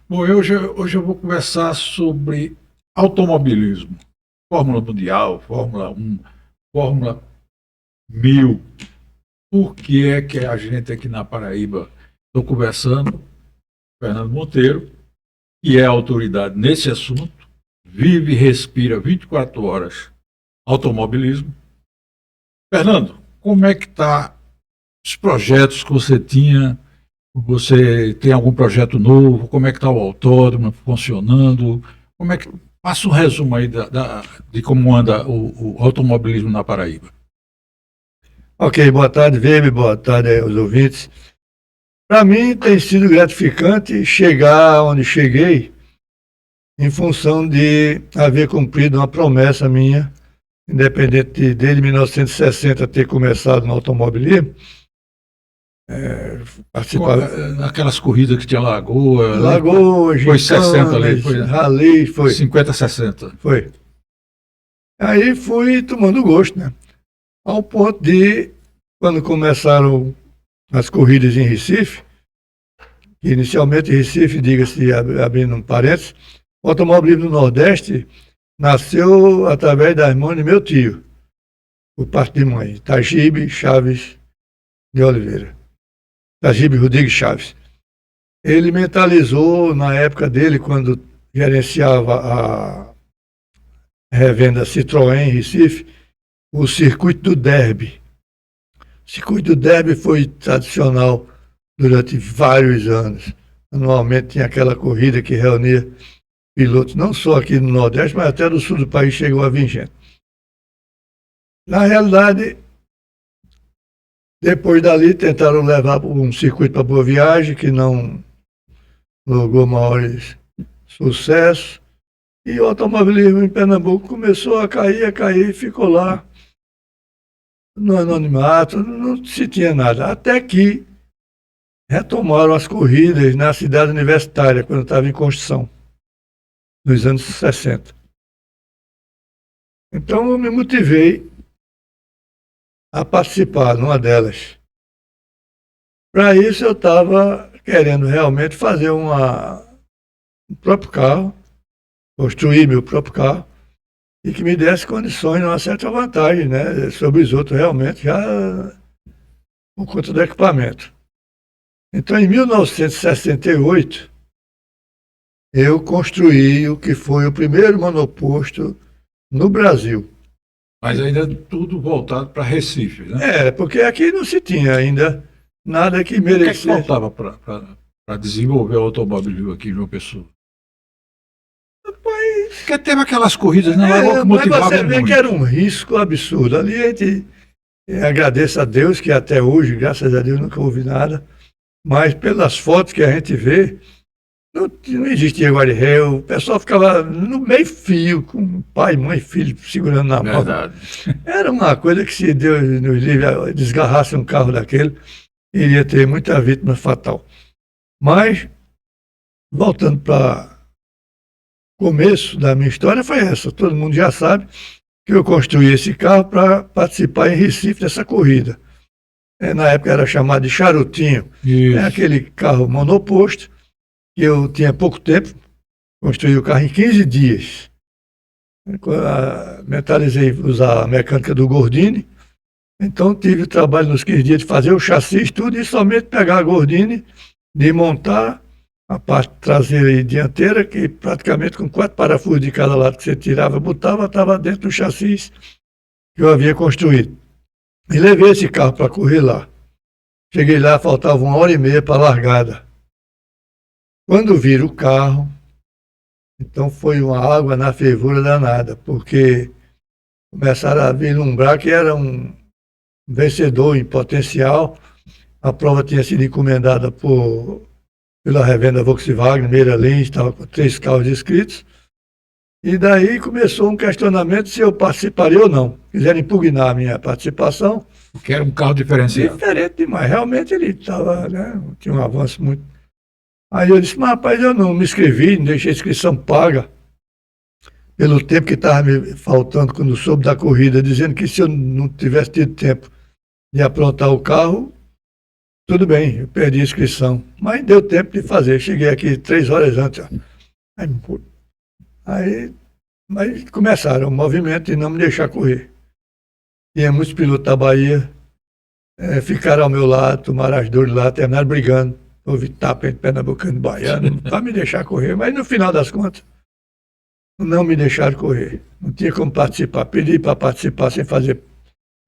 Bom, hoje eu vou conversar sobre automobilismo. Fórmula Mundial, Fórmula 1, Fórmula 1000. Por que é que a gente aqui na Paraíba, estou conversando com Fernando Monteiro, que é autoridade nesse assunto, vive e respira 24 horas automobilismo. Fernando, como é que está os projetos que você tinha? Você tem algum projeto novo? Como é que está o autódromo funcionando? Como é que passa um resumo aí de como anda o automobilismo na Paraíba? Ok, boa tarde, Vebe, boa tarde aí aos ouvintes. Para mim tem sido gratificante chegar onde cheguei em função de haver cumprido uma promessa minha, independente de desde 1960 ter começado no automobilismo, participar Aquelas corridas que tinha Lagoa, ali, Lagoa, foi 60 ali, Gincanas, foi Rally, foi, 50, 60. foi. Aí fui tomando gosto, né? Ao ponto de, quando começaram as corridas em Recife, inicialmente Recife, diga-se, abrindo um parênteses, o automobilismo do Nordeste nasceu através das mãos de meu tio, por parte de mãe, Tagibe Chaves de Oliveira, Tagibe Rodrigues Chaves. Ele mentalizou, na época dele, quando gerenciava a revenda Citroën em Recife, o circuito do Derby. O circuito do Derby foi tradicional durante vários anos. Anualmente tinha aquela corrida que reunia pilotos, não só aqui no Nordeste, mas até do sul do país chegou a vir gente. Na realidade, depois dali tentaram levar um circuito para Boa Viagem, que não logrou maiores sucessos, e o automobilismo em Pernambuco começou a cair, ficou lá no anonimato, não se tinha nada. Até que retomaram as corridas na cidade universitária, quando estava em construção, nos anos 60. Então eu me motivei a participar numa delas. Para isso eu estava querendo realmente fazer um próprio carro, construir meu próprio carro, e que me desse condições, uma certa vantagem, né, sobre os outros realmente, já por conta do equipamento. Então, em 1968, eu construí o que foi o primeiro monoposto no Brasil. Mas ainda tudo voltado para Recife, né? Porque aqui não se tinha ainda nada que O que é que merecesse. faltava para desenvolver o automobilismo aqui em João Pessoa? Porque teve aquelas corridas na Lagoa que Mas você motivavam vê que muito. era um risco absurdo. Ali a gente agradece a Deus que até hoje, graças a Deus, nunca houve nada. Mas pelas fotos que a gente vê, não existia guarda-ré. O pessoal ficava no meio fio, com pai, mãe, filho segurando na mão. Verdade. Era uma coisa que, se Deus nos livre, desgarrasse um carro daquele, iria ter muita vítima fatal. Mas, voltando para o começo da minha história, foi essa. Todo mundo já sabe que eu construí esse carro para participar em Recife dessa corrida. Na época era chamado de charutinho. Isso. É aquele carro monoposto, que eu tinha pouco tempo, construí o carro em 15 dias. Mentalizei usar a mecânica do Gordini, então tive o trabalho nos 15 dias de fazer o chassi, tudo, e somente pegar a Gordini, de montar a parte traseira e dianteira, que praticamente com 4 parafusos de cada lado que você tirava, botava, estava dentro do chassi que eu havia construído. E levei esse carro para correr lá. Cheguei lá, faltava 1h30 para a largada. Quando viro o carro, então foi uma água na fervura danada, porque começaram a vislumbrar que era um vencedor em potencial. A prova tinha sido encomendada pela revenda Volkswagen, Meira Lins, estava com 3 carros inscritos. E daí começou um questionamento se eu participaria ou não. Quiseram impugnar a minha participação. Porque era um carro diferenciado. Diferente demais. Realmente ele estava, né, tinha um avanço muito. Aí eu disse, mas rapaz, eu não me inscrevi, não deixei a inscrição paga. Pelo tempo que estava me faltando quando soube da corrida, dizendo que se eu não tivesse tido tempo de aprontar o carro, Tudo bem, eu perdi a inscrição, mas deu tempo de fazer. Cheguei aqui 3 horas antes. Ó. Mas começaram o movimento de não me deixar correr. Tinha muitos pilotos da Bahia, ficaram ao meu lado, tomaram as dores lá, terminaram brigando. Houve tapa entre pernambucano e baiano para me deixar correr, mas no final das contas, não me deixaram correr. Não tinha como participar. Pedi para participar sem fazer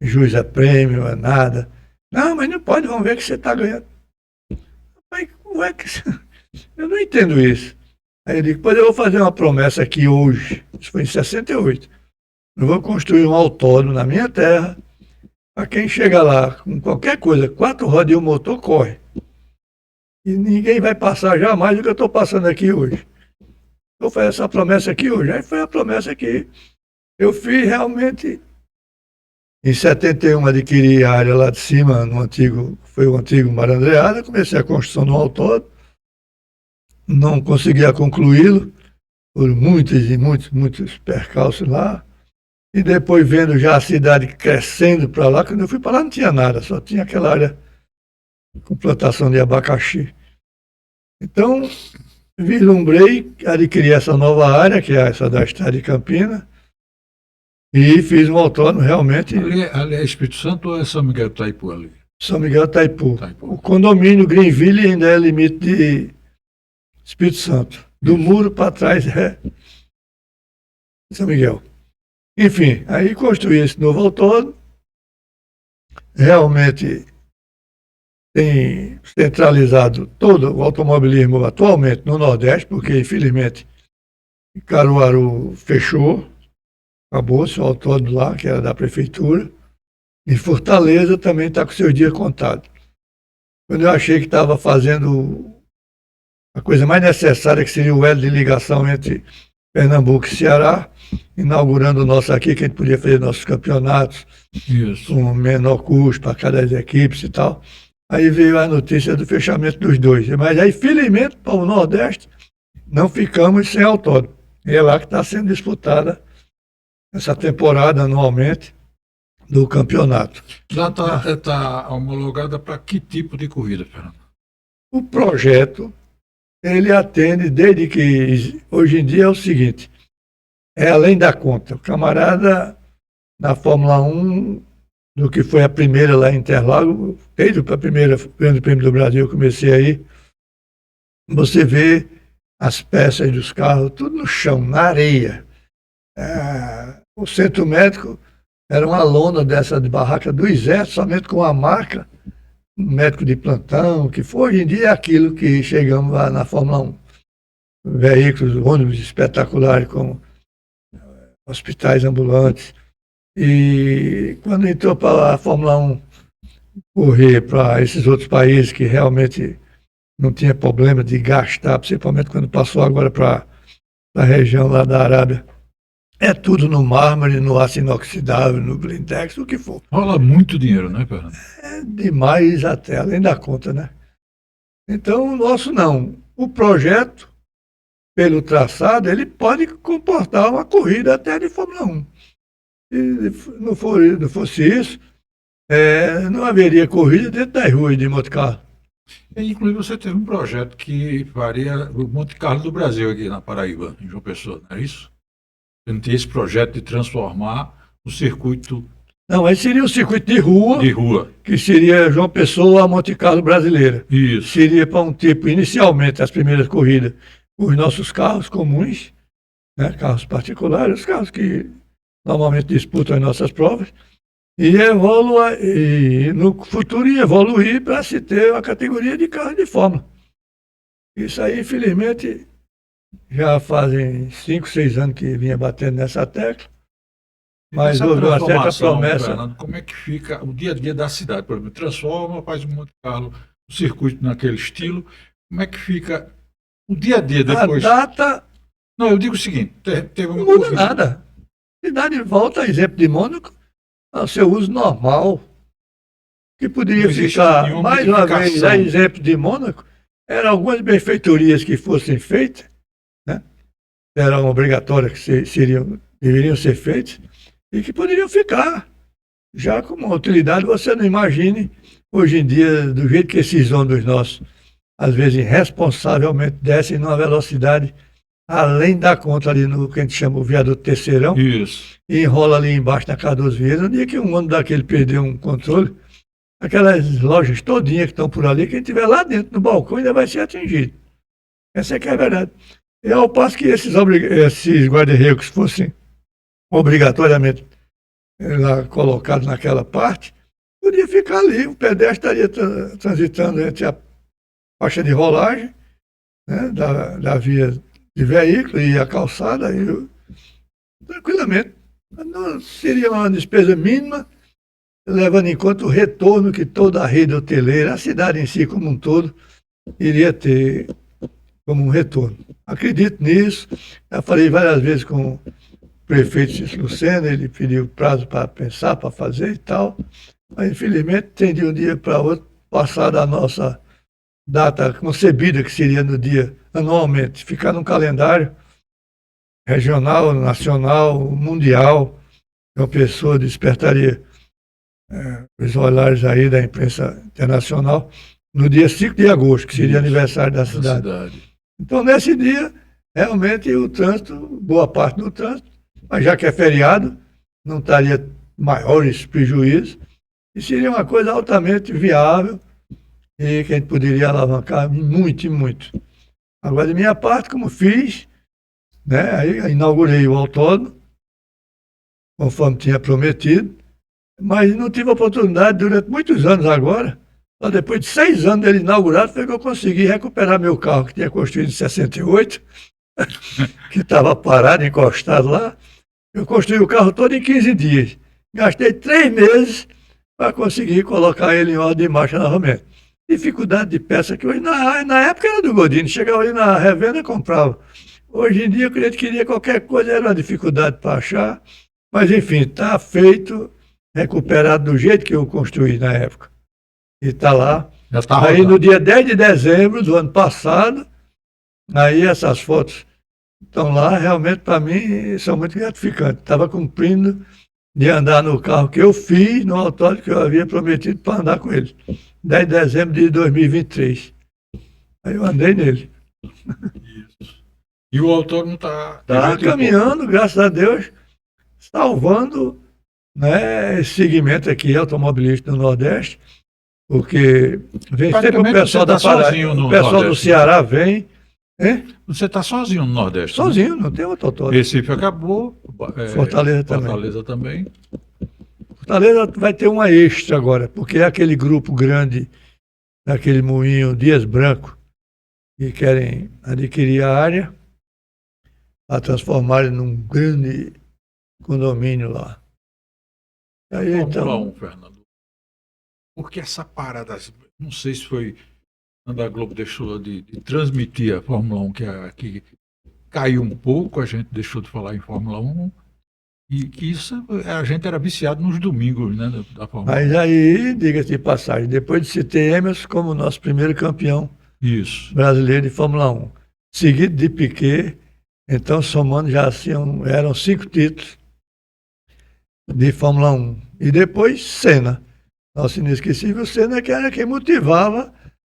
jus a prêmio, a nada. Não, mas não pode, vamos ver que você está ganhando. Mas como é que... Eu não entendo isso. Aí eu digo, pois eu vou fazer uma promessa aqui hoje. Isso foi em 68. Eu vou construir um autódromo na minha terra, para quem chega lá com qualquer coisa, 4 rodas e um motor, corre. E ninguém vai passar jamais o que eu estou passando aqui hoje. Eu fiz essa promessa aqui hoje. Aí foi a promessa que eu fiz realmente. Em 71 adquiri a área lá de cima, foi o antigo Marandreada, comecei a construção do autódromo, não conseguia concluí-lo, por muitos e muitos percalços lá. E depois vendo já a cidade crescendo para lá, quando eu fui para lá não tinha nada, só tinha aquela área com plantação de abacaxi. Então, vislumbrei, adquiri essa nova área, que é essa da estrada de Campina, e fiz um autódromo realmente. Ali é Espírito Santo ou é São Miguel do Taipu ali? São Miguel do Taipu. O condomínio Greenville ainda é limite de Espírito Santo. Do muro para trás é São Miguel. Enfim, aí construí esse novo autódromo. Realmente tem centralizado todo o automobilismo atualmente no Nordeste, porque infelizmente Caruaru fechou, acabou-se o autódromo lá, que era da prefeitura, e Fortaleza também está com seus dias contados. Quando eu achei que estava fazendo a coisa mais necessária, que seria o elo de ligação entre Pernambuco e Ceará, inaugurando o nosso aqui, que a gente podia fazer nossos campeonatos com menor custo para cada equipes e tal. Aí veio a notícia do fechamento dos dois. Mas aí, felizmente, para o Nordeste, não ficamos sem autódromo. E é lá que está sendo disputada essa temporada anualmente do campeonato. Lá está homologada para que tipo de corrida, Fernando? O projeto, ele atende desde que, hoje em dia é o seguinte, é além da conta. O camarada, na Fórmula 1, do que foi a primeira lá em Interlagos, desde a primeira Grande Prêmio do Brasil, eu comecei aí, você vê as peças dos carros, tudo no chão, na areia. O centro médico era uma lona dessa de barraca do Exército, somente com a marca, um médico de plantão, que foi, hoje em dia é aquilo que chegamos lá na Fórmula 1. Veículos, ônibus espetaculares, como hospitais ambulantes. E quando entrou para a Fórmula 1 correr para esses outros países que realmente não tinha problema de gastar, principalmente quando passou agora para a região lá da Arábia, é tudo no mármore, no aço inoxidável, no blindex, o que for. Rola muito dinheiro, né, Fernando? É demais até, além da conta, né? Então, o nosso não. O projeto, pelo traçado, ele pode comportar uma corrida até de Fórmula 1. Se não fosse isso, não haveria corrida dentro das ruas de Monte Carlo. Inclusive, você teve um projeto que faria o Monte Carlo do Brasil aqui na Paraíba, em João Pessoa, não é isso? Você não tinha esse projeto de transformar o circuito... Não, aí seria o circuito de rua, que seria João Pessoa a Monte Carlo brasileira. Isso. Seria para um tipo, inicialmente, as primeiras corridas, os nossos carros comuns, né, carros particulares, os carros que normalmente disputam as nossas provas, e no futuro ia evoluir para se ter uma categoria de carro de Fórmula. Isso aí, infelizmente, já fazem 5, 6 anos que vinha batendo nessa tecla, mas houve uma certa promessa. Fernando, como é que fica o dia a dia da cidade? Por exemplo, transforma, faz um Monte Carlo, o circuito naquele estilo, como é que fica o dia a dia depois? A data... Não, eu digo o seguinte, teve uma não muda nada. A cidade volta, exemplo de Mônaco, ao seu uso normal, que poderia ficar, mais uma vez, a exemplo de Mônaco, eram algumas benfeitorias que fossem feitas, né? Eram obrigatórias, que deveriam ser feitas, e que poderiam ficar. já com uma utilidade, você não imagine, hoje em dia, do jeito que esses ônibus nossos, às vezes irresponsavelmente, descem numa velocidade além da conta ali no que a gente chama o viaduto Terceirão, Isso. e enrola ali embaixo na Cardoso Vieira. No dia que um ônibus daquele perder um controle, aquelas lojas todinhas que estão por ali, quem estiver lá dentro no balcão ainda vai ser atingido. Essa é que é a verdade. E ao passo que esses guarda-reios fossem obrigatoriamente lá colocados naquela parte, podia ficar ali, o pedestre estaria transitando entre a faixa de rolagem, né, da via de veículo e a calçada, tranquilamente. Não seria uma despesa mínima, levando em conta o retorno que toda a rede hoteleira, a cidade em si como um todo, iria ter como um retorno. Acredito nisso, já falei várias vezes com o prefeito Cícero Lucena, ele pediu prazo para pensar, para fazer e tal, mas infelizmente tem de um dia para outro, passada a nossa data concebida, que seria no dia anualmente, ficar num calendário regional, nacional, mundial. Uma pessoa despertaria os olhares aí da imprensa internacional no dia 5 de agosto, que seria aniversário da cidade. Então, nesse dia, realmente o trânsito, boa parte do trânsito, mas já que é feriado, não estaria maiores prejuízos, e seria uma coisa altamente viável e que a gente poderia alavancar muito e muito. Agora, de minha parte, como fiz, né, aí inaugurei o autódromo, conforme tinha prometido, mas não tive oportunidade durante muitos anos agora. Só depois de 6 anos dele inaugurado foi que eu consegui recuperar meu carro, que tinha construído em 68, que estava parado, encostado lá. Eu construí o carro todo em 15 dias. Gastei 3 meses para conseguir colocar ele em ordem de marcha novamente. Dificuldade de peça que hoje, na época era do Godinho, chegava ali na revenda e comprava. Hoje em dia, o cliente queria qualquer coisa, era uma dificuldade para achar. Mas, enfim, está feito, recuperado do jeito que eu construí na época. E está lá. Já tá aí, rodando. no dia 10 de dezembro do ano passado, aí essas fotos estão lá, realmente, para mim, são muito gratificantes. Estava cumprindo de andar no carro que eu fiz, no autódromo que eu havia prometido para andar com ele. 10 de dezembro de 2023. Aí eu andei nele. Isso. E o autódromo está caminhando, graças a Deus, salvando, né, esse segmento aqui automobilístico do Nordeste, porque vem sempre o pessoal da Paraíba, o pessoal Nordeste, do Ceará vem. Hein? Você está sozinho no Nordeste? Sozinho, né? Não tem outro autódromo. Recife acabou. Fortaleza também. Fortaleza vai ter uma extra agora, porque é aquele grupo grande, daquele moinho Dias Branco, que querem adquirir a área para transformar num grande condomínio lá. Aí, Fórmula 1, Fernando. Porque essa parada, não sei se foi quando a Globo deixou de transmitir a Fórmula 1, que caiu um pouco, a gente deixou de falar em Fórmula 1, e que isso, a gente era viciado nos domingos, né, da Fórmula 1. Mas aí, diga-se de passagem, depois de citar Emerson como nosso primeiro campeão brasileiro de Fórmula 1, seguido de Piquet, então somando já assim, eram 5 títulos de Fórmula 1. E depois Senna, nosso inesquecível Senna, que era quem motivava,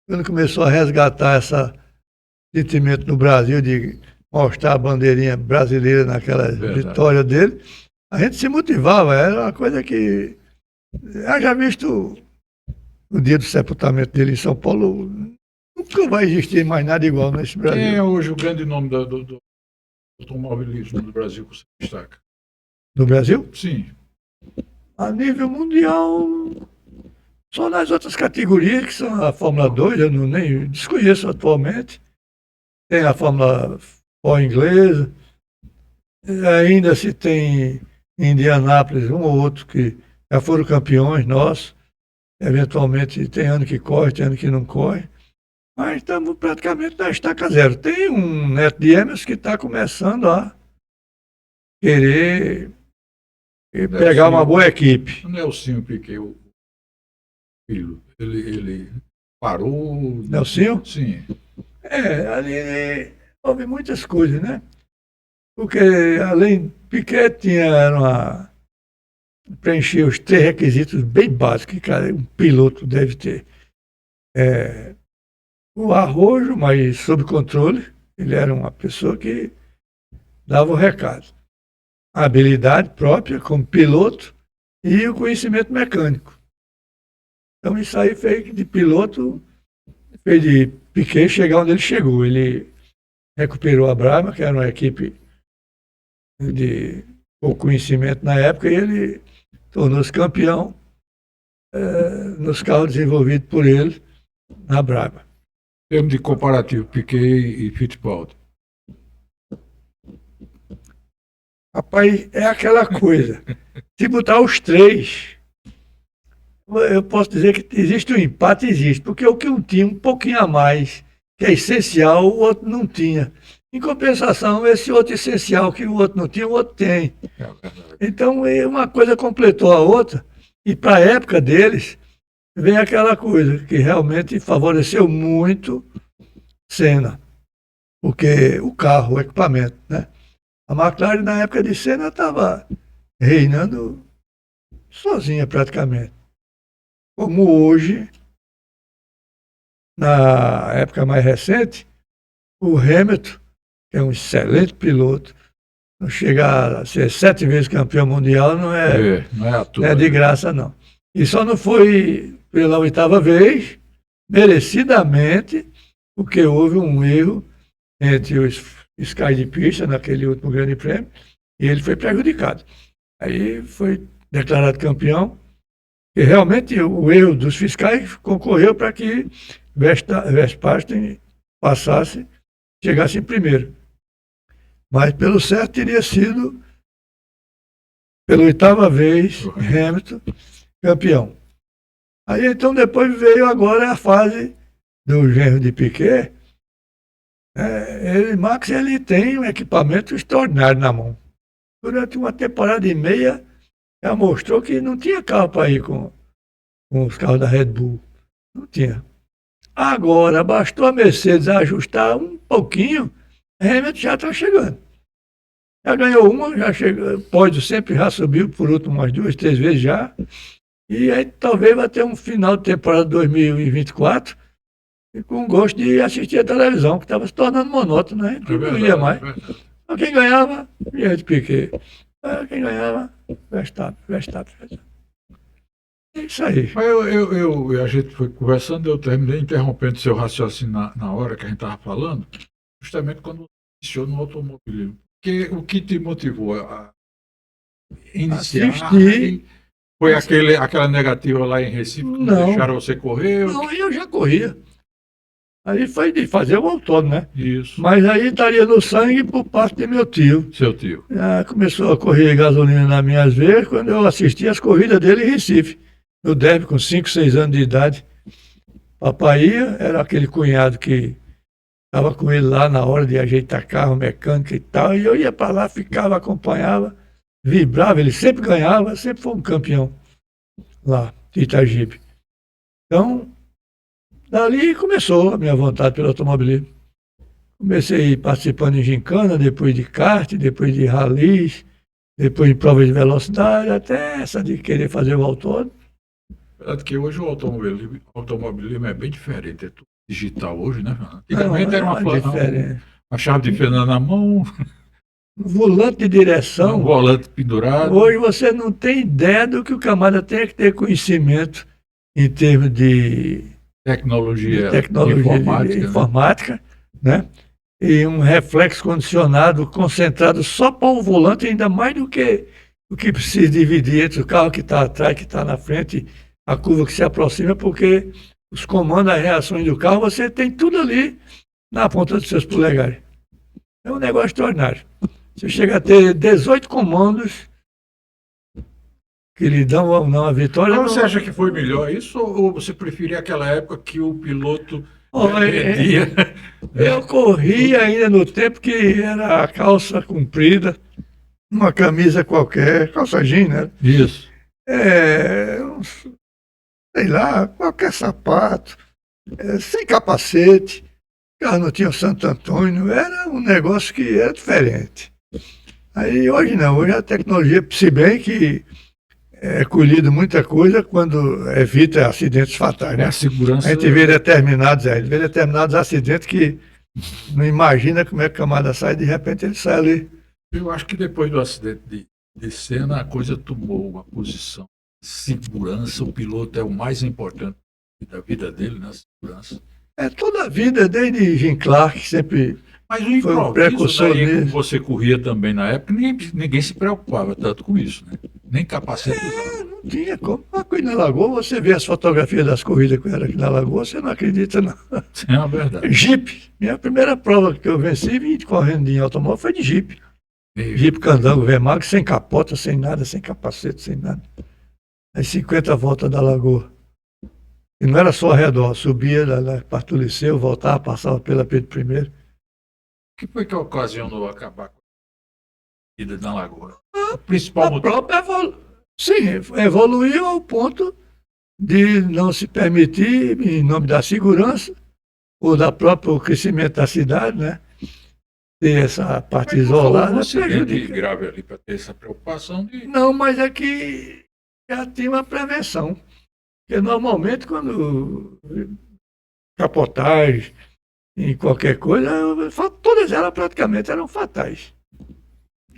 quando começou a resgatar esse sentimento no Brasil de mostrar a bandeirinha brasileira naquela vitória dele, a gente se motivava, era uma coisa que... Eu já visto o dia do sepultamento dele em São Paulo, nunca vai existir mais nada igual nesse Brasil. Quem é hoje o grande nome do automobilismo do Brasil que você destaca? Do Brasil? Sim. A nível mundial, só nas outras categorias, que são a Fórmula 2, eu nem desconheço atualmente. Tem a Fórmula 4 inglesa, ainda se tem em Indianápolis um ou outro que já foram campeões nossos. Eventualmente tem ano que corre, tem ano que não corre. Mas estamos praticamente na estaca zero. Tem um neto de Emerson que está começando a querer pegar uma boa equipe. O Nelsinho Piquet, o filho, ele parou... Nelsinho? Sim. Ali houve muitas coisas, né? Porque além Piquet era preenchia os 3 requisitos bem básicos que um piloto deve ter. O arrojo, mas sob controle. Ele era uma pessoa que dava o recado. A habilidade própria como piloto e o conhecimento mecânico. Então isso aí fez de piloto, fez de Piquet chegar onde ele chegou. Ele recuperou a Brabham, que era uma equipe de pouco conhecimento na época, e ele tornou-se campeão nos carros desenvolvidos por ele na Brabham. Em termos de comparativo, Piquet e Fittipaldi. Rapaz, é aquela coisa. Se botar os 3, eu posso dizer que existe um empate, existe, porque o que um tinha um pouquinho a mais, que é essencial, o outro não tinha. Em compensação, esse outro essencial que o outro não tinha, o outro tem. Então, uma coisa completou a outra, e para a época deles, vem aquela coisa que realmente favoreceu muito Senna, porque o carro, o equipamento, né? A McLaren, na época de Senna, estava reinando sozinha praticamente. Como hoje, na época mais recente, o Hamilton, que é um excelente piloto, não chega a ser 7 vezes campeão mundial, não é de graça, não. E só não foi pela 8ª vez, merecidamente, porque houve um erro entre os Sky de pista naquele último grande prêmio, e ele foi prejudicado. Aí foi declarado campeão, e realmente o erro dos fiscais concorreu para que Verstappen passasse, chegasse em primeiro. Mas pelo certo teria sido, pela 8ª vez, Hamilton campeão. Aí então depois veio agora a fase do genro de Piquet. Max, ele tem um equipamento extraordinário na mão. Durante uma temporada e meia, já mostrou que não tinha carro para ir com os carros da Red Bull. Não tinha. Agora, bastou a Mercedes ajustar um pouquinho, Hamilton já está chegando. Já ganhou uma, já chegou, pódio sempre já subiu por último umas 2, 3 vezes já. E aí talvez vai ter um final de temporada 2024 e com gosto de assistir a televisão, que estava se tornando monótono, né? Não ia mais. Então, quem ganhava, ia de Piquet. Quem ganhava, Verstappen. É isso aí. Mas a gente foi conversando, eu terminei interrompendo seu raciocínio na hora que a gente estava falando, justamente quando você iniciou no automobilismo. O que te motivou a iniciar? Assistir. Foi aquela negativa lá em Recife que não deixaram você correr? Não, eu já corria. Aí foi de fazer o autônomo, né? Isso. Mas aí estaria no sangue por parte de meu tio. Seu tio. Começou a correr gasolina nas minhas veias quando eu assisti as corridas dele em Recife. No derby, com 5, 6 anos de idade. Papai ia, era aquele cunhado que estava com ele lá na hora de ajeitar carro, mecânica e tal. E eu ia para lá, ficava, acompanhava, vibrava. Ele sempre ganhava, sempre foi um campeão lá de Itagipe. Então, dali começou a minha vontade pelo automobilismo. Comecei participando em gincana, depois de kart, depois de ralis, depois de provas de velocidade, até essa de querer fazer o autônomo. Verdade que hoje o automobilismo é bem diferente, é tudo digital hoje, né? Antigamente era uma chave de fenda na mão, volante de direção. Um volante pendurado. Hoje você não tem ideia do que o camarada tem que ter conhecimento em termos de tecnologia informática, né? E um reflexo condicionado, concentrado só para o volante, ainda mais do que o que precisa dividir entre o carro que está atrás, que está na frente, a curva que se aproxima, porque os comandos, as reações do carro, você tem tudo ali na ponta dos seus polegares. É um negócio extraordinário. Você chega a ter 18 comandos que lhe dão ou não a vitória. Mas você acha que foi melhor isso ou você preferia aquela época que o piloto vendia? Eu corria ainda no tempo que era a calça comprida, uma camisa qualquer, calça jeans, né? Isso. Sei lá, qualquer sapato, sem capacete. O carro não tinha o Santo Antônio, era um negócio que era diferente. Aí hoje não, hoje a tecnologia, se bem que é colhido muita coisa quando evita acidentes fatais, né? A segurança. A gente vê determinados acidentes que não imagina como é que a camada sai, de repente ele sai ali. Eu acho que depois do acidente de Senna, a coisa tomou uma posição de segurança. O piloto é o mais importante da vida dele, né? Segurança. É toda a vida, desde Jim Clark, sempre Mas o foi um improviso, precursor daí, como nisso. você corria também na época, ninguém se preocupava tanto com isso, né? Nem capacete usava. Não tinha como. Aqui na Lagoa, você vê as fotografias das corridas que eu era aqui na Lagoa, você não acredita, não. É uma verdade. Jeep. Minha primeira prova que eu venci, vim correndo em automóvel, foi de Jeep. E Jeep Candango Vermag, sem capota, sem nada, sem capacete, sem nada. As 50 voltas da Lagoa. E não era só ao redor, subia lá para o Liceu, voltava, passava pela Pedro I. o que foi que ocasionou acabar com a vida na Lagoa? O principal A motivo. própria sim, evoluiu ao ponto de não se permitir, em nome da segurança, ou da próprio crescimento da cidade, né? Ter essa parte Mas não falou isolada, um acidente prejudica. grave ali para ter essa preocupação de. Não, mas é que já tinha uma prevenção. Porque normalmente quando capotagem, em qualquer coisa, todas elas praticamente eram fatais.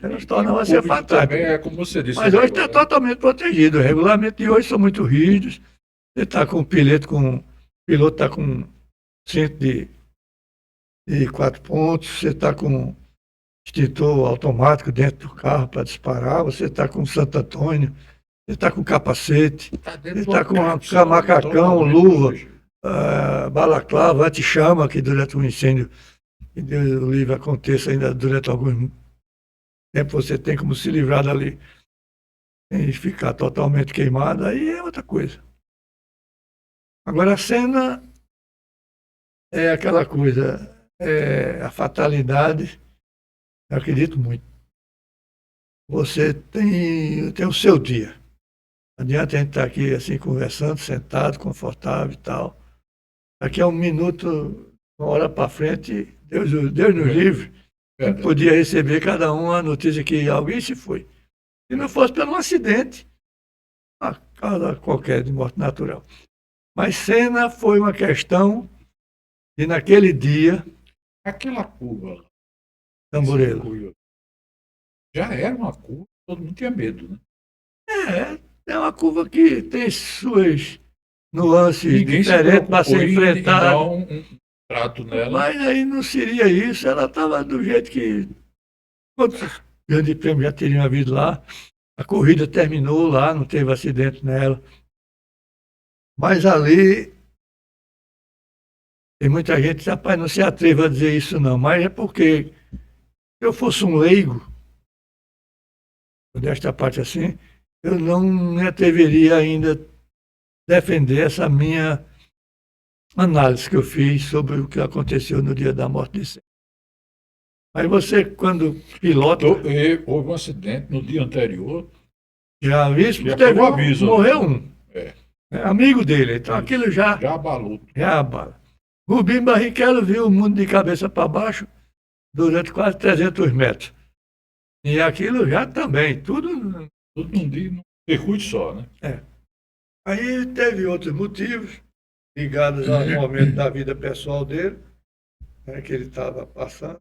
Elas tornavam a ser Público fatais. também é como você disse. Mas hoje está agora, né? totalmente protegido. Os regulamentos de hoje são muito rígidos. Você está com o piloto está com cinto de 4 pontos, você está com extintor automático dentro do carro para disparar, você está com Santo Antônio, você está com capacete, Tá você dentro está do com cápsula, macacão, totalmente luva, protegido. balaclava, anti-chama, que durante um incêndio, que Deus o livre aconteça ainda durante algum tempo, você tem como se livrar dali sem ficar totalmente queimado, aí é outra coisa. Agora a cena é aquela coisa, a fatalidade, eu acredito muito. Você tem o seu dia. Não adianta a gente estar aqui assim conversando, sentado, confortável e tal. Daqui a um minuto, uma hora para frente, Deus nos livre, Verdade. podia receber cada um a notícia que alguém se foi. Se não fosse pelo um acidente, uma causa qualquer de morte natural. Mas cena foi uma questão de naquele dia, Aquela curva lá, Tamborelo. já era uma curva, todo mundo tinha medo, né? É uma curva que tem suas nuances Ninguém se diferentes para preocupou ser em enfrentada. dar um trato nela. Mas aí não seria isso, ela estava do jeito que outros grandes prêmios já teriam havido lá. A corrida terminou lá, não teve acidente nela. Mas ali, tem muita gente que, rapaz, não se atreva a dizer isso não. Mas é porque, se eu fosse um leigo, desta parte assim, eu não me atreveria ainda a defender essa minha análise que eu fiz sobre o que aconteceu no dia da morte de Senna. Mas você, quando pilota, Houve um acidente no dia anterior. já viu isso? Já Teve foi um aviso, morreu né? um. É. É amigo dele, então Isso. aquilo já abalou. abala. Rubinho Barrichello viu o mundo de cabeça para baixo durante quase 300 metros. E aquilo já também, tudo. Tudo num dia, num circuito só, né? Aí teve outros motivos ligados ao momento da vida pessoal dele, né, que ele estava passando,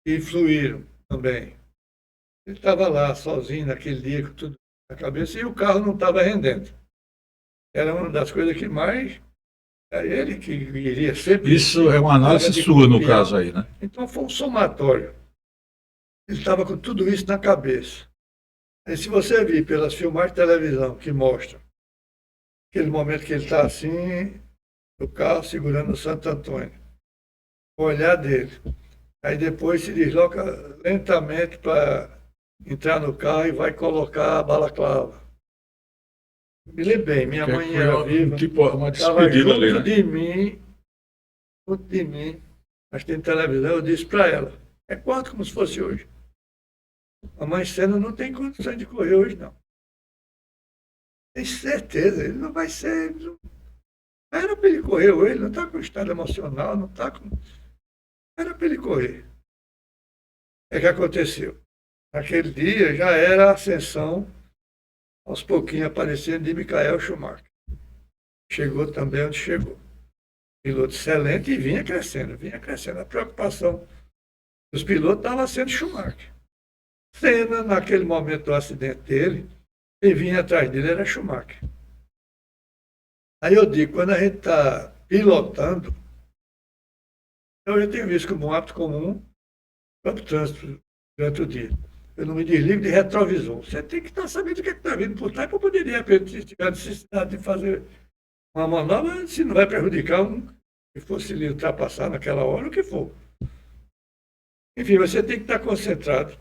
e influíram também. Ele estava lá sozinho naquele dia com tudo na cabeça e o carro não estava rendendo. Era uma das coisas que mais. É ele que iria sempre. Isso é uma análise sua, no caso aí, né? Então foi um somatório. Ele estava com tudo isso na cabeça. E se você vir pelas filmagens de televisão que mostram aquele momento que ele está assim, no carro, segurando o Santo Antônio, o olhar dele. Aí depois se desloca lentamente para entrar no carro e vai colocar a balaclava. Me lembro bem, minha mãe Foi era viva, tipo uma estava despedida ali, junto né? de mim, assistindo televisão, eu disse para ela, é quase como se fosse hoje. A mãe Senna não tem condições de correr hoje, não. Tem certeza, ele não vai ser. Não era para ele correr hoje, ele não está com estado emocional, não está com. Era para ele correr. É que aconteceu. Naquele dia já era a ascensão aos pouquinhos aparecendo de Michael Schumacher. Chegou também onde chegou. Piloto excelente e vinha crescendo, vinha crescendo. A preocupação dos pilotos estava sendo Schumacher. Senna, naquele momento do acidente dele, quem vinha atrás dele era Schumacher. Aí eu digo, quando a gente está pilotando, eu tenho visto como um hábito comum para o trânsito durante o dia. Eu não me desligo de retrovisor. Você tem que estar sabendo o que está vindo por trás para poder, de repente, se tiver necessidade de fazer uma manobra, se não vai prejudicar um que fosse lhe ultrapassar naquela hora, o que for. Enfim, você tem que estar concentrado.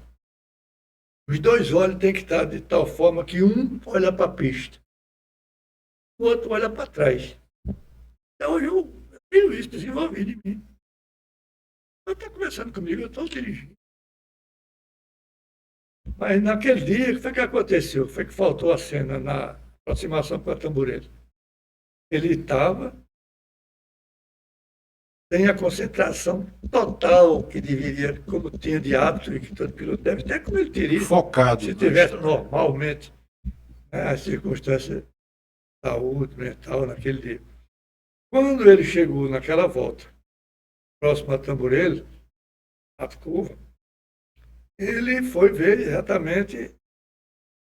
Os dois olhos têm que estar de tal forma que um olha para a pista, o outro olha para trás. Então eu tenho isso desenvolvido em mim. Ele está conversando comigo, eu estou dirigindo. Mas naquele dia, o que foi que aconteceu? Foi que faltou a cena na aproximação com a Tamborelli. Ele estava sem a concentração total que deveria, como tinha de hábito, e que todo piloto deve ter, como ele teria. Focado. Se tivesse normalmente, né, as circunstâncias de saúde mental naquele dia. Quando ele chegou naquela volta, próximo a Tamborelli, a curva, ele foi ver exatamente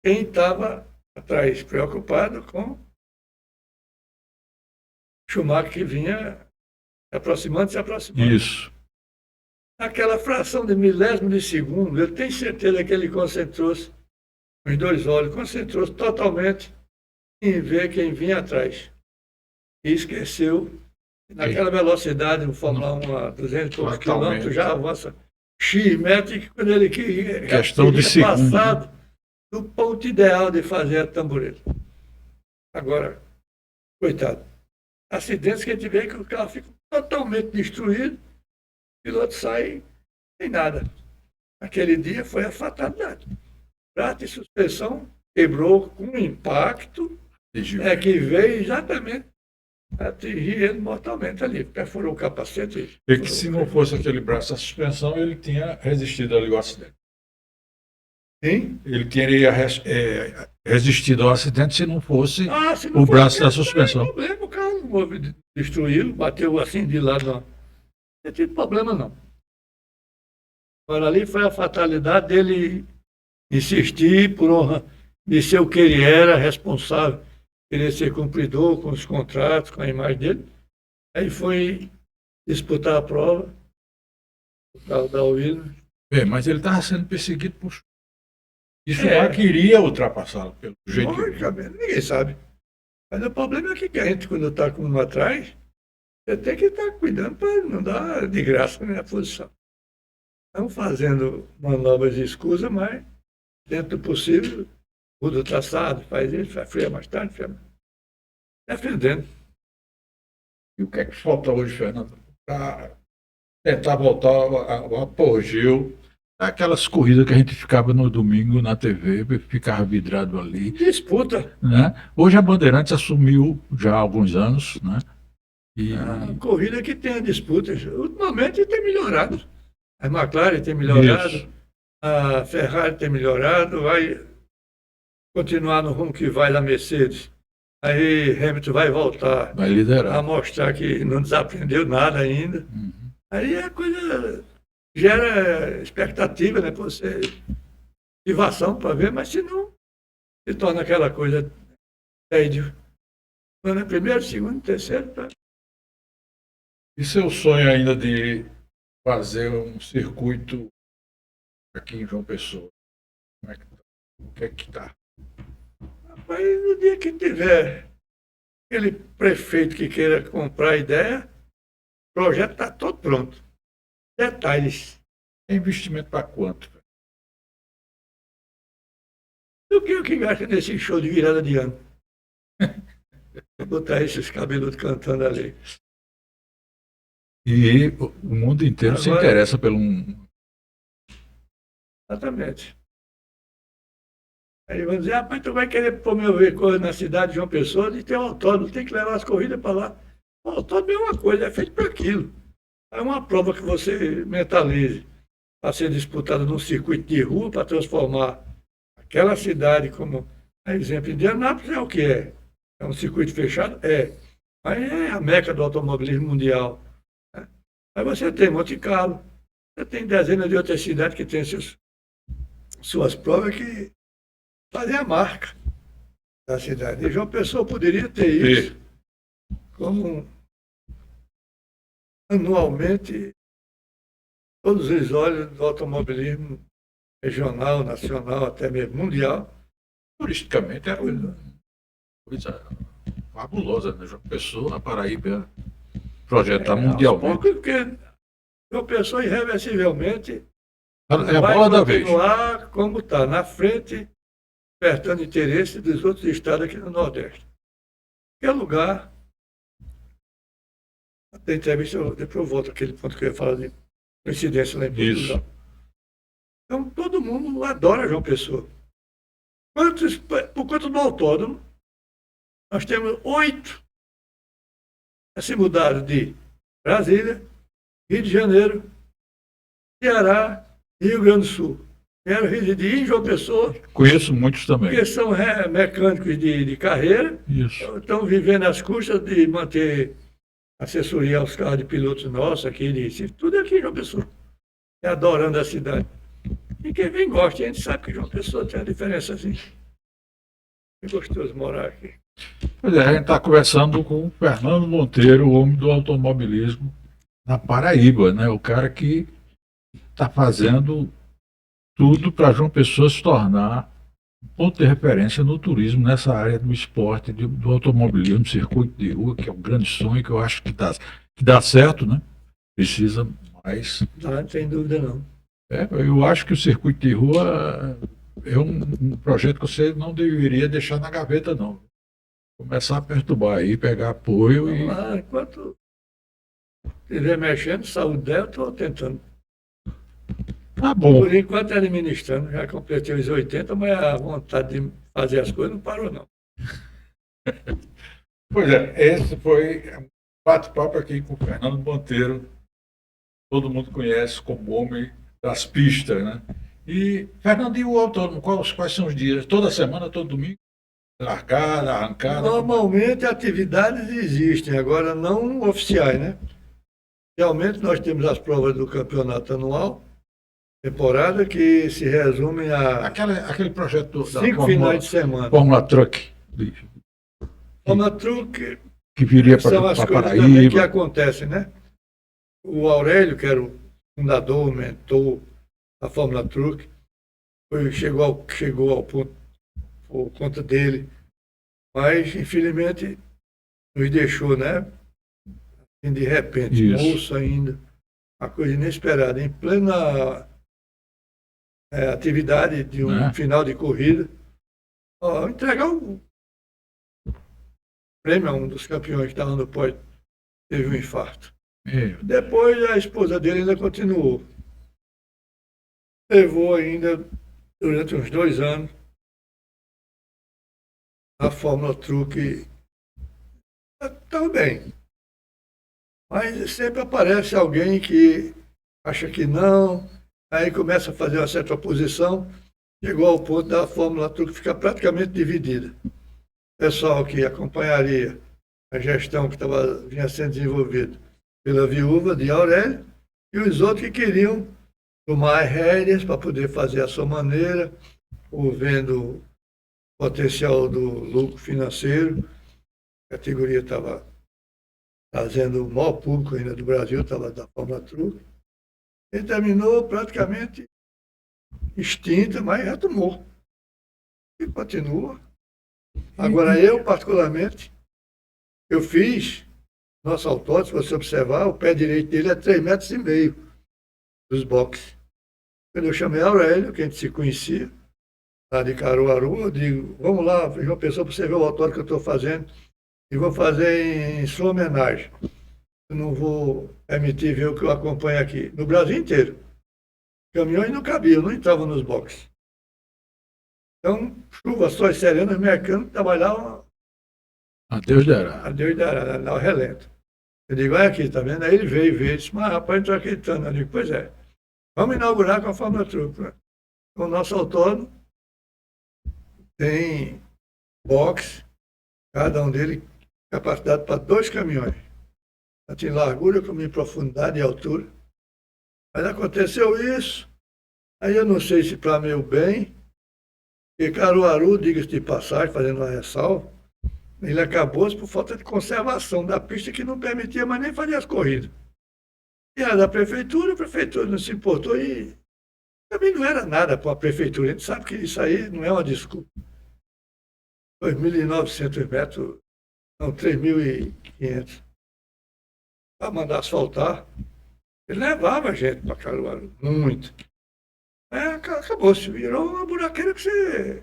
quem estava atrás, preocupado com Schumacher, que vinha se aproximando. Isso. Naquela fração de milésimo de segundo, eu tenho certeza que ele concentrou-se, os dois olhos, concentrou-se totalmente em ver quem vinha atrás. E esqueceu, naquela velocidade, no Fórmula 1 a 200 km, já avança X metros, que quando ele queria, questão de segundo, passado do ponto ideal de fazer a Tamborelli. Agora, coitado, acidentes que a gente vê que o carro fica totalmente destruído, o piloto sai sem nada. Aquele dia foi a fatalidade. Prato e suspensão quebrou com impacto, que veio exatamente atingir ele mortalmente ali, perfurou o capacete. E que se não fosse aquele braço da suspensão, ele tinha resistido ali ao acidente. Sim? Ele teria resistido ao acidente se não fosse Se não o braço fosse, da suspensão. Não tem problema, o carro não houve, destruiu, bateu assim de lado, não. Não tem tido problema, não. Agora ali foi a fatalidade dele insistir por honra de ser o que ele era, responsável, querer ser cumpridor com os contratos, com a imagem dele. Aí foi disputar a prova, o carro da Williams. Mas ele estava sendo perseguido por Schumacher. E Schumacher queria ultrapassá-lo, pelo jeito que... Ninguém sabe. Mas o problema é que a gente, quando está com um atrás, você tem que estar cuidando para não dar de graça a posição. Estamos fazendo manobras escusas, mas dentro do possível, muda o traçado, faz isso, freia mais tarde, freia mais. Defendendo. E o que é que falta hoje, Fernando, para tentar voltar ao apogeu daquelas corridas que a gente ficava no domingo na TV, ficava vidrado ali. Disputa. Né? Hoje a Bandeirantes assumiu já há alguns anos, né? E... A corrida que tem a disputa, ultimamente tem melhorado. A McLaren tem melhorado, Isso. a Ferrari tem melhorado, vai continuar no rumo que vai da Mercedes. Aí Hamilton vai voltar, vai liderar, a mostrar que não desaprendeu nada ainda. Uhum. Aí a coisa gera expectativa, né? Para você, motivação para ver, mas se não, se torna aquela coisa tédio. Primeiro, segundo, terceiro. Tá? E seu sonho ainda de fazer um circuito aqui em João Pessoa? Como é que tá? O que é que tá? Rapaz, no dia que tiver aquele prefeito que queira comprar a ideia, o projeto está todo pronto. Detalhes. É investimento para quanto? O que gasta nesse show de virada de ano? Vou botar esses cabeludos cantando ali. E o mundo inteiro se interessa pelo um... Exatamente. Aí vão dizer, mas tu vai querer promover coisa na cidade de João Pessoa e tem um autódromo, tem que levar as corridas para lá. O autódromo é uma coisa, é feito para aquilo. É uma prova que você mentalize para ser disputada num circuito de rua para transformar aquela cidade como Exemplo, Indianápolis é o que é? É um circuito fechado? É. Aí é a meca do automobilismo mundial. Né? Aí você tem Monte Carlo, você tem dezenas de outras cidades que têm suas provas que fazem a marca da cidade. E João Pessoa poderia ter isso como anualmente todos os olhos do automobilismo regional, nacional, até mesmo mundial. Turisticamente é uma coisa fabulosa, né? João Pessoa, a Paraíba, projetar mundialmente. Porque João Pessoa irreversivelmente É a vai bola da vez. continuar como está, na frente, despertando interesse dos outros estados aqui no Nordeste. Qualquer lugar, até entrevista, depois eu volto àquele ponto que eu ia falar de coincidência lá em Portugal. Isso. Então, todo mundo adora João Pessoa. Por conta do autódromo, nós temos 8 que se mudaram de Brasília, Rio de Janeiro, Ceará e Rio Grande do Sul. Vieram residir em João Pessoa, Conheço muitos também. porque são mecânicos de carreira, Isso. estão vivendo às custas de manter assessoria aos carros de pilotos nossos aqui de Recife, tudo aqui em João Pessoa. E adorando a cidade. E quem vem gosta, a gente sabe que João Pessoa tem a diferença assim. É gostoso morar aqui. Pois é, a gente está conversando com o Fernando Monteiro, o homem do automobilismo na Paraíba, né? O cara que está fazendo tudo para João Pessoa se tornar um ponto de referência no turismo, nessa área do esporte, do automobilismo, circuito de rua, que é um grande sonho que eu acho que dá certo, né? Precisa mais. Não tem dúvida não. Eu acho que o circuito de rua é um projeto que você não deveria deixar na gaveta, não. Começar a perturbar aí, pegar apoio Vamos e. lá, enquanto estiver mexendo, saúde dela, estou tentando. Tá bom. Por enquanto, administrando, já completei os 80, mas a vontade de fazer as coisas não parou, não. Pois é, esse foi um bate-papo aqui com o Fernando Monteiro. Todo mundo conhece como homem das pistas, né? E, Fernando, e o autônomo, quais são os dias? Toda semana, todo domingo? Largada, arrancada? Normalmente, atividades existem, agora não oficiais, né? Realmente, nós temos as provas do campeonato anual, temporada, que se resumem a Aquele projeto da 5 finais de semana. Fórmula Truck, Fórmula Truck que viria são as para coisas também que Paraíba. acontecem, né? O Aurélio, que era o fundador, o mentor da Fórmula Truck, chegou ao ponto, por conta dele, mas infelizmente nos deixou, né? Assim, de repente, Isso. moço ainda, uma coisa inesperada, em plena atividade de um Né? final de corrida, entregar o prêmio a um dos campeões que estava no pódio, teve um infarto. Depois a esposa dele ainda continuou. Levou ainda, durante uns 2 anos, a Fórmula Truck. Estava bem. Mas sempre aparece alguém que acha que não, aí começa a fazer uma certa oposição, chegou ao ponto da Fórmula Truck ficar praticamente dividida. O pessoal que acompanharia a gestão que vinha sendo desenvolvida pela viúva de Aurélio, e os outros que queriam tomar rédeas para poder fazer a sua maneira, ou vendo o potencial do lucro financeiro. A categoria estava trazendo o maior público ainda do Brasil, estava da Fórmula Truck. Ele terminou praticamente extinta, mas retomou. E continua. Agora, eu, particularmente, eu fiz nosso autódromo, se você observar, o pé direito dele é 3,5 metros dos boxes. Quando eu chamei Aurélio, que a gente se conhecia, lá de Caruaru, eu digo, vamos lá, João Pessoa, para você ver o autódromo que eu estou fazendo, e vou fazer em sua homenagem. Eu não vou permitir ver o que eu acompanho aqui. No Brasil inteiro. Caminhões não cabiam, não entravam nos boxes. Então, chuva, sol e serena, os mecânicos trabalhavam A Deus dará. a Deus dará, ao relento. Eu digo, olha aqui, tá vendo? Aí ele veio, disse, mas rapaz, não estou acreditando. Eu digo, pois é. Vamos inaugurar com a Fórmula Truck. Né? O nosso autódromo tem box, cada um deles capacidade para 2 caminhões. Tanto em largura como em profundidade e altura. Mas aconteceu isso, aí eu não sei se para meu bem, porque Caruaru, diga-se de passagem, fazendo uma ressalva, ele acabou por falta de conservação da pista que não permitia mais nem fazer as corridas. E a prefeitura não se importou e também não era nada para a prefeitura. A gente sabe que isso aí não é uma desculpa. 2.900 metros, não, 3.500. Para mandar asfaltar. Ele levava gente para Caruaru, muito. Acabou, se virou uma buraqueira que você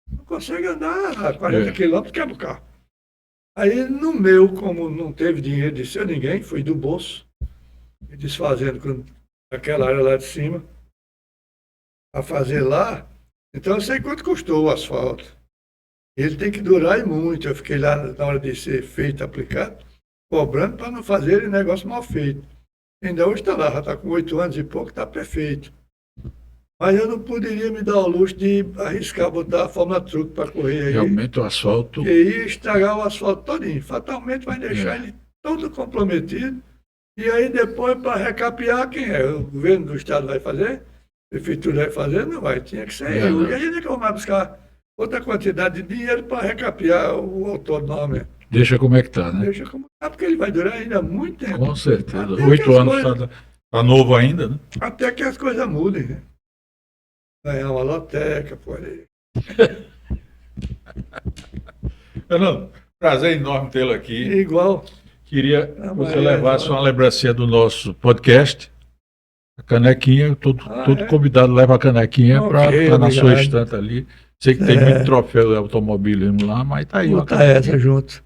não consegue andar a 40 quilômetros, quebra o carro. Aí no meu, como não teve dinheiro de ser ninguém, foi do bolso, me desfazendo aquela área lá de cima, a fazer lá. Então eu sei quanto custou o asfalto. Ele tem que durar e muito. Eu fiquei lá na hora de ser feito, aplicado, cobrando para não fazer negócio mal feito. Ainda hoje está lá, já está com 8 anos e pouco, está perfeito. Mas eu não poderia me dar o luxo de arriscar botar a Fórmula Truck para correr aí. Realmente o asfalto. E ia estragar o asfalto todinho. Fatalmente vai deixar ele todo comprometido. E aí depois, para recapear, quem é? O governo do estado vai fazer? A prefeitura vai fazer? Não vai, tinha que ser eu. E aí ele vai buscar outra quantidade de dinheiro para recapear o autonômio. Deixa como é que está, né? Deixa como está, porque ele vai durar ainda muito tempo. Com certeza. Até 8 anos está novo ainda, né? Até que as coisas mudem, né? Ganhar uma loteca, por aí. Fernando, prazer enorme tê-lo aqui. Igual. Queria que você levasse uma lembrancinha do nosso podcast. A canequinha, todo convidado leva a canequinha para estar na sua estante ali. Sei que tem muito troféu de automobilismo lá, mas tá aí. Botar essa junto.